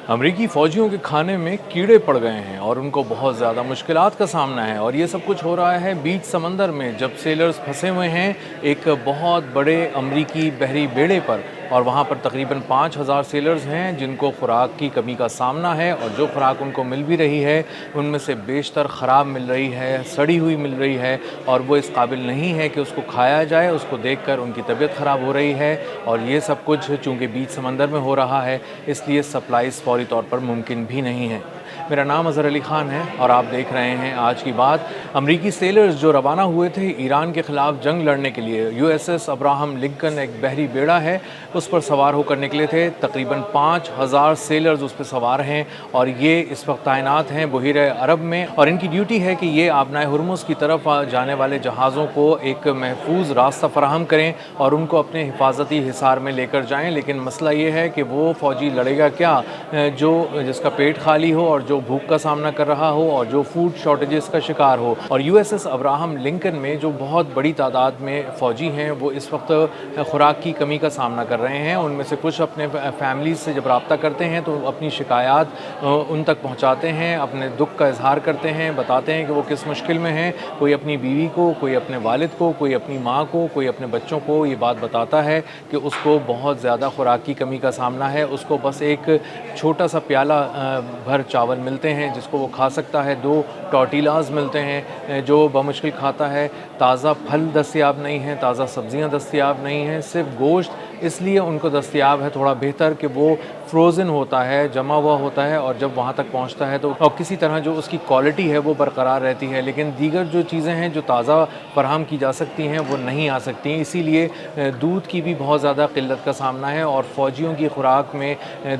अमरीकी फ़ौजियों के खाने में कीड़े पड़ गए हैं और उनको बहुत ज़्यादा मुश्किलात का सामना है। और ये सब कुछ हो रहा है बीच समंदर में, जब सेलर्स फंसे हुए हैं एक बहुत बड़े अमरीकी बहरी बेड़े पर। और वहाँ पर तकरीबन 5,000 सेलर्स हैं जिनको खुराक की कमी का सामना है, और जो खुराक उनको मिल भी रही है उनमें से बेशतर ख़राब मिल रही है, सड़ी हुई मिल रही है, और वो इस काबिल नहीं है कि उसको खाया जाए। उसको देखकर उनकी तबीयत ख़राब हो रही है। और ये सब कुछ चूँकि बीच समंदर में हो रहा है, इसलिए सप्लाईज़ फौरी तौर पर मुमकिन भी नहीं है। मेरा नाम अज़हर अली ख़ान है और आप देख रहे हैं आज की बात। अमरीकी सेलर्स जो रवाना हुए थे ईरान के ख़िलाफ़ जंग लड़ने के लिए, USS अब्राहम लिंकन एक बहरी बेड़ा है, उस पर सवार होकर निकले थे। तकरीबन 5,000 सेलर्स उस पर सवार हैं और ये इस वक्त तैनात हैं बहीर अरब में। और इनकी ड्यूटी है कि ये आबनाए हुर्मुज़ की तरफ जाने वाले जहाज़ों को एक महफूज रास्ता फराहम करें और उनको अपने हिफाजती हिसार में लेकर जाएं। लेकिन मसला ये है कि वो फ़ौजी लड़ेगा क्या जो जिसका पेट खाली हो और जो भूख का सामना कर रहा हो और जो फूड शॉर्टेजेस का शिकार हो। और USS अब्राहम लिंकन में जो बहुत बड़ी तादाद में फ़ौजी हैं वो इस वक्त खुराक की कमी का सामना कर रहे हैं। उनमें से कुछ अपने फैमिलीज़ से जब रब्ता करते हैं तो अपनी शिकायत उन तक पहुंचाते हैं, अपने दुख का इजहार करते हैं, बताते हैं कि वो किस मुश्किल में हैं। कोई अपनी बीवी को, कोई अपने वालिद को, कोई अपनी माँ को, कोई अपने बच्चों को ये बात बताता है कि उसको बहुत ज़्यादा खुराक की कमी का सामना है। उसको बस एक छोटा सा प्याला भर चावल मिलते हैं जिसको वो खा सकता है, 2 टॉर्टिलाज़ मिलते हैं जो बमुश्किल खाता है। ताज़ा फल दस्तयाब नहीं हैं, ताज़ा सब्ज़ियाँ दस्तयाब नहीं हैं, सिर्फ गोश्त इसलिए उनको दस्तयाब है थोड़ा बेहतर कि वो फ्रोज़न होता है, जमा हुआ होता है, और जब वहाँ तक पहुँचता है तो और किसी तरह जो उसकी क्वालिटी है वो बरकरार रहती है। लेकिन दीगर जो चीज़ें हैं जो ताज़ा फराहम की जा सकती हैं वो नहीं आ सकती। इसीलिए दूध की भी बहुत ज़्यादा क़िल्लत का सामना है। और फ़ौजियों की खुराक में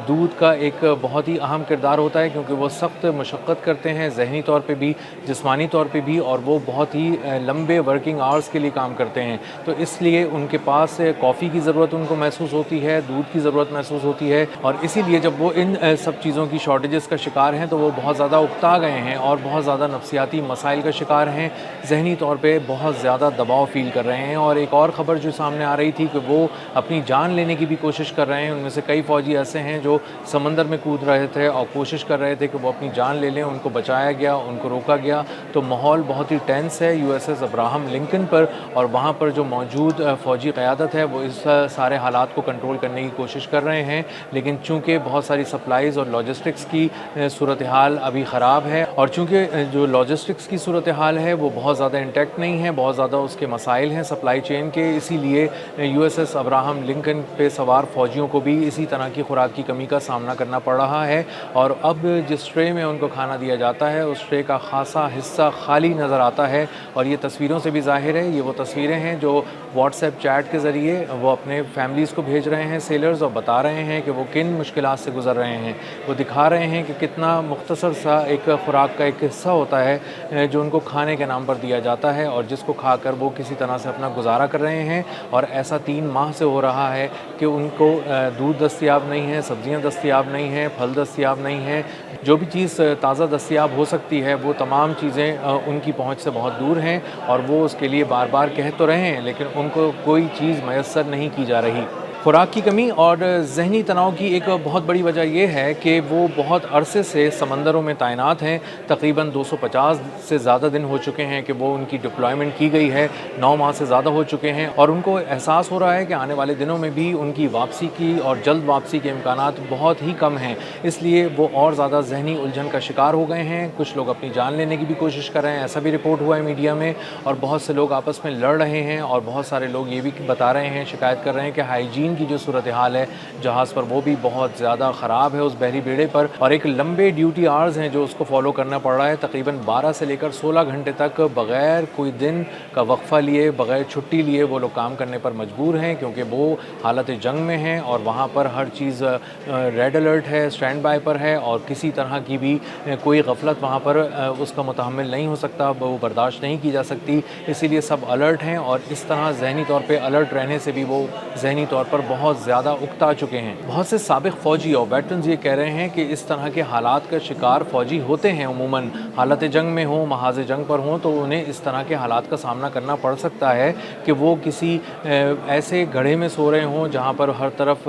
दूध का एक बहुत ही अहम किरदार होता है, क्योंकि वो सख्त मशक्क़त करते हैं ज़हनी तौर पे भी, जिस्मानी तौर पे भी, और वो बहुत ही लंबे वर्किंग आवर्स के लिए काम करते हैं। तो इसलिए उनके पास कॉफ़ी की ज़रूरत उनको महसूस होती है, दूध की ज़रूरत महसूस होती है। और इसीलिए जब वो इन सब चीज़ों की शॉर्टेजेस का शिकार हैं तो वो बहुत ज़्यादा उकता गए हैं और बहुत ज़्यादा नफ्सियाती मसाइल का शिकार हैं, ज़हनी तौर पे बहुत ज़्यादा दबाव फ़ील कर रहे हैं। और एक और ख़बर जो सामने आ रही थी कि वो अपनी जान लेने की भी कोशिश कर रहे हैं। उनमें से कई फ़ौजी ऐसे हैं जो समंदर में कूद रहे थे और कोशिश कर रहे थे कि वो अपनी जान ले लें। उनको बचाया गया, उनको रोका गया। तो माहौल बहुत ही टेंस है USS अब्राहम लिंकन पर, और वहाँ पर जो मौजूद फ़ौजी क़यादत है वो इस सारे हालात को कंट्रोल करने की कोशिश कर रहे हैं। लेकिन चूँकि बहुत सारी सप्लाईज़ और लॉजिस्टिक्स की सूरत हाल अभी ख़राब है, और चूँकि जो लॉजिस्टिक्स की सूरत हाल है वो बहुत ज़्यादा इंटैक्ट नहीं है, बहुत ज़्यादा उसके मसाइल हैं सप्लाई चेन के, इसीलिए USS अब्राहम लिंकन पे सवार फ़ौजियों को भी इसी तरह की खुराक की कमी का सामना करना पड़ रहा है। और अब जिस ट्रे में उनको खाना दिया जाता है उस ट्रे का खासा हिस्सा खाली नज़र आता है। और ये तस्वीरों से भी ज़ाहिर है। ये वो तस्वीरें हैं जो व्हाट्सएप चैट के ज़रिए वो अपने फैमिलीज़ को भेज रहे हैं सेलर्स, और बता रहे हैं कि वो किन मुश्किलात से गुज़र रहे हैं। वो दिखा रहे हैं कि कितना मुख्तसर सा एक खुराक का एक हिस्सा होता है जो उनको खाने के नाम पर दिया जाता है, और जिसको खाकर वो किसी तरह से अपना गुजारा कर रहे हैं। और ऐसा 3 माह से हो रहा है कि उनको दूध दस्तयाब नहीं है, सब्ज़ियाँ दस्तयाब नहीं हैं, फल दस्तयाब नहीं हैं। जो भी चीज़ ताज़ा दस्तयाब हो सकती है वो तमाम चीज़ें उनकी पहुँच से बहुत दूर हैं, और वो उसके लिए बार बार कह तो रहे हैं लेकिन उनको कोई चीज़ मैसर नहीं की जा रही। खुराक की कमी और ज़हनी तनाव की एक बहुत बड़ी वजह यह है कि वो बहुत अरसे से समंदरों में तैनात हैं। तकरीबन 250 से ज़्यादा दिन हो चुके हैं कि वो उनकी डिप्लॉयमेंट की गई है, 9 माह से ज़्यादा हो चुके हैं। और उनको एहसास हो रहा है कि आने वाले दिनों में भी उनकी वापसी की और जल्द वापसी के इम्कानात बहुत ही कम हैं। इसलिए वो और ज़्यादा ज़हनी उलझन का शिकार हो गए हैं। कुछ लोग अपनी जान लेने की भी कोशिश कर रहे हैं, ऐसा भी रिपोर्ट हुआ है मीडिया में। और बहुत से लोग आपस में लड़ रहे हैं, और बहुत सारे लोग ये भी बता रहे हैं, शिकायत कर रहे हैं कि हाइजीन की जो सूरत हाल है जहाज़ पर वो भी बहुत ज़्यादा ख़राब है उस बहरी बेड़े पर। और एक लंबे ड्यूटी आवर्स हैं जो उसको फॉलो करना पड़ रहा है। तकरीबन 12 से लेकर 16 घंटे तक बग़ैर कोई दिन का वक्फ़ा लिए, बग़ैर छुट्टी लिए वो लोग काम करने पर मजबूर हैं, क्योंकि वो हालत जंग में हैं और वहाँ पर हर चीज़ रेड अलर्ट है, स्टैंड बाय पर है, और किसी तरह की भी कोई गफलत वहाँ पर उसका मुतहम्मिल नहीं हो सकता, वो बर्दाश्त नहीं की जा सकती। इसीलिए सब अलर्ट हैं, और इस तरह ज़हनी तौर पे अलर्ट रहने से भी वो ज़हनी तौर पर پر بہت زیادہ اکتا چکے ہیں۔ بہت سے سابق فوجی اور ویٹرنز یہ کہہ رہے ہیں کہ اس طرح کے حالات کا شکار فوجی ہوتے ہیں عموماً، حالت جنگ میں ہوں، محاذ جنگ پر ہوں، تو انہیں اس طرح کے حالات کا سامنا کرنا پڑ سکتا ہے کہ وہ کسی ایسے گڑھے میں سو رہے ہوں جہاں پر ہر طرف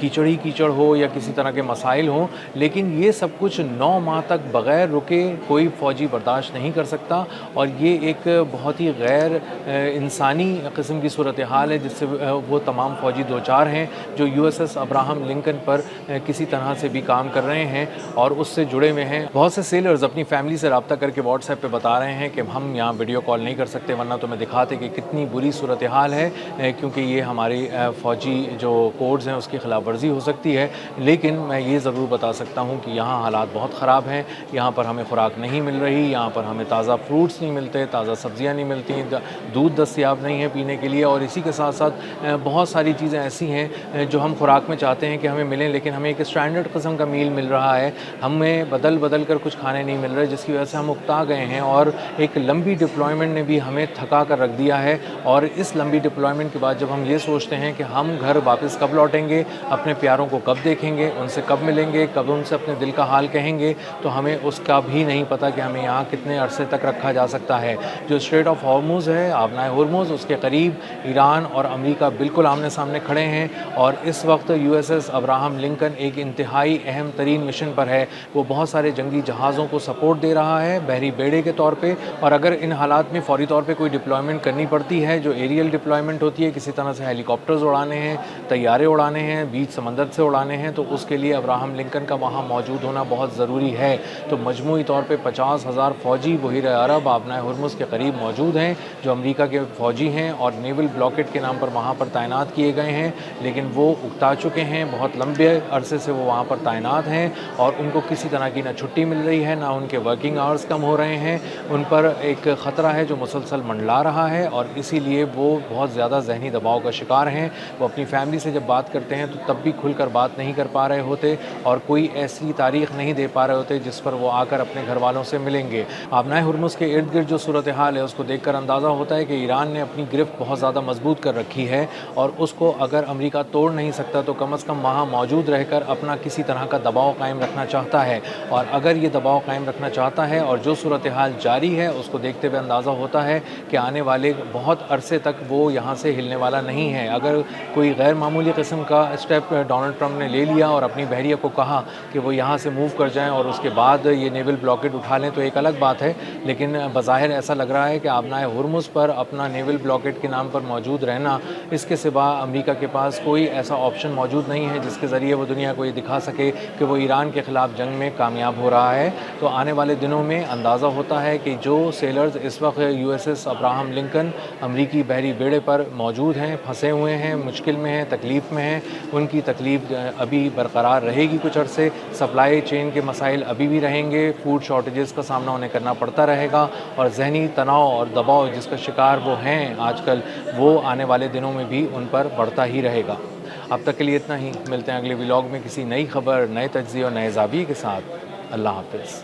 کیچڑ ہی کیچڑ ہو یا کسی طرح کے مسائل ہوں، لیکن یہ سب کچھ 9 ماہ تک بغیر رکے کوئی فوجی برداشت نہیں کر سکتا، اور یہ ایک بہت ہی غیر انسانی قسم کی صورتحال ہے جس سے وہ تمام فوجی دوچار ہیں جو USS ابراہم لنکن پر کسی طرح سے بھی کام کر رہے ہیں اور اس سے جڑے ہوئے ہیں۔ بہت سے سیلرز اپنی فیملی سے رابطہ کر کے واٹس ایپ پہ بتا رہے ہیں کہ ہم یہاں ویڈیو کال نہیں کر سکتے ورنہ تو میں دکھاتے کہ کتنی بری صورتحال ہے، کیونکہ یہ ہماری فوجی جو کوڈز ہیں اس کی خلاف ورزی ہو سکتی ہے، لیکن میں یہ ضرور بتا سکتا ہوں کہ یہاں حالات بہت خراب ہیں۔ یہاں پر ہمیں خوراک نہیں مل رہی، یہاں پر ہمیں تازہ فروٹس نہیں ملتے، تازہ سبزیاں نہیں ملتی، دودھ دستیاب نہیں ہے پینے کے لیے، اور اسی کے ساتھ ساتھ بہت ساری چیزیں ایسی ہیں جو ہم خوراک میں چاہتے ہیں کہ ہمیں ملیں، لیکن ہمیں ایک اسٹینڈرڈ قسم کا میل مل رہا ہے، ہمیں بدل کر کچھ کھانے نہیں مل رہے، جس کی وجہ سے ہم اکتا گئے ہیں، اور ایک لمبی ڈپلائمنٹ نے بھی ہمیں تھکا کر رکھ دیا ہے۔ اور اس لمبی ڈپلائمنٹ کے بعد جب ہم یہ سوچتے ہیں کہ ہم گھر واپس کب لوٹیں گے، اپنے پیاروں کو کب دیکھیں گے، ان سے کب ملیں گے، کب ان سے اپنے دل کا حال کہیں گے، تو ہمیں اس کا بھی نہیں پتہ کہ ہمیں یہاں کتنے عرصے تک رکھا جا سکتا ہے۔ جو اسٹریٹ آف ہارموز ہے، آبنائے ہرمز، اس کے قریب ایران اور امریکہ بالکل آمنے سامنے کھڑے ہیں، اور اس وقت USS ابراہم لنکن ایک انتہائی اہم ترین مشن پر ہے۔ وہ بہت سارے جنگی جہازوں کو سپورٹ دے رہا ہے بحری بیڑے کے طور پہ، اور اگر ان حالات میں فوری طور پہ کوئی ڈپلائمنٹ کرنی پڑتی ہے جو ایریل ڈپلائمنٹ ہوتی ہے، کسی طرح سے ہیلی کاپٹرز اڑانے ہیں، طیارے اڑانے ہیں، بیچ سمندر سے اڑانے ہیں، تو اس کے لیے ابراہم لنکن کا وہاں موجود ہونا بہت ضروری ہے۔ تو مجموعی طور پہ 50,000 فوجی بحیرہ عرب آبنائے ہرمز کے قریب موجود ہیں جو امریکہ کے فوجی ہیں اور نیول بلاکٹ کے نام پر وہاں پر تعینات کیے گئے ہیں، لیکن وہ اکتا چکے ہیں، بہت لمبے عرصے سے وہ وہاں پر تعینات ہیں، اور ان کو کسی طرح کی نہ چھٹی مل رہی ہے، نہ ان کے ورکنگ آورز کم ہو رہے ہیں۔ ان پر ایک خطرہ ہے جو مسلسل منڈلا رہا ہے، اور اسی لیے وہ بہت زیادہ ذہنی دباؤ کا شکار ہیں۔ وہ اپنی فیملی سے جب بات کرتے ہیں تو تب بھی کھل کر بات نہیں کر پا رہے ہوتے، اور کوئی ایسی تاریخ نہیں دے پا رہے ہوتے جس پر وہ آ کر اپنے گھر والوں سے ملیں گے۔ آبنائے ہرمز کے ارد گرد جو صورتحال ہے اس کو دیکھ کر اندازہ ہوتا ہے کہ ایران نے اپنی گرفت بہت زیادہ مضبوط کر رکھی ہے، اور اس کو اگر امریکہ توڑ نہیں سکتا تو کم از کم وہاں موجود رہ کر اپنا کسی طرح کا دباؤ قائم رکھنا چاہتا ہے، اور اگر یہ دباؤ قائم رکھنا چاہتا ہے اور جو صورتحال جاری ہے اس کو دیکھتے ہوئے اندازہ ہوتا ہے کہ آنے والے بہت عرصے تک وہ یہاں سے ہلنے والا نہیں ہے۔ اگر کوئی غیر معمولی قسم کا اسٹیپ ڈونلڈ ٹرمپ نے لے لیا اور اپنی بحریہ کو کہا کہ وہ یہاں سے موو کر جائیں اور اس کے بعد یہ نیول بلاکٹ اٹھا لیں تو ایک الگ بات ہے، لیکن بظاہر ایسا لگ رہا ہے کہ آبنائے ہرمز پر اپنا نیول بلاکٹ کے نام پر موجود رہنا، اس کے سوا امریکہ کے پاس کوئی ایسا آپشن موجود نہیں ہے جس کے ذریعے وہ دنیا کو یہ دکھا سکے کہ وہ ایران کے خلاف جنگ میں کامیاب ہو رہا ہے۔ تو آنے والے دنوں میں اندازہ ہوتا ہے کہ جو سیلرز اس وقت USS ابراہم لنکن امریکی بحری بیڑے پر موجود ہیں، پھنسے ہوئے ہیں، مشکل میں ہیں، تکلیف میں ہیں، ان کی تکلیف ابھی برقرار رہے گی کچھ عرصے، سپلائی چین کے مسائل ابھی بھی رہیں گے، فوڈ شارٹیجز کا سامنا انہیں کرنا پڑتا رہے گا، اور ذہنی تناؤ اور دباؤ جس کا شکار وہ ہیں آج کل، وہ آنے والے دنوں میں بھی ان پر بڑھتا ہی رہے گا۔ اب تک کے لیے اتنا ہی، ملتے ہیں اگلے ولاگ میں کسی نئی خبر، نئے تجزیے اور نئے زاویے کے ساتھ۔ اللہ حافظ۔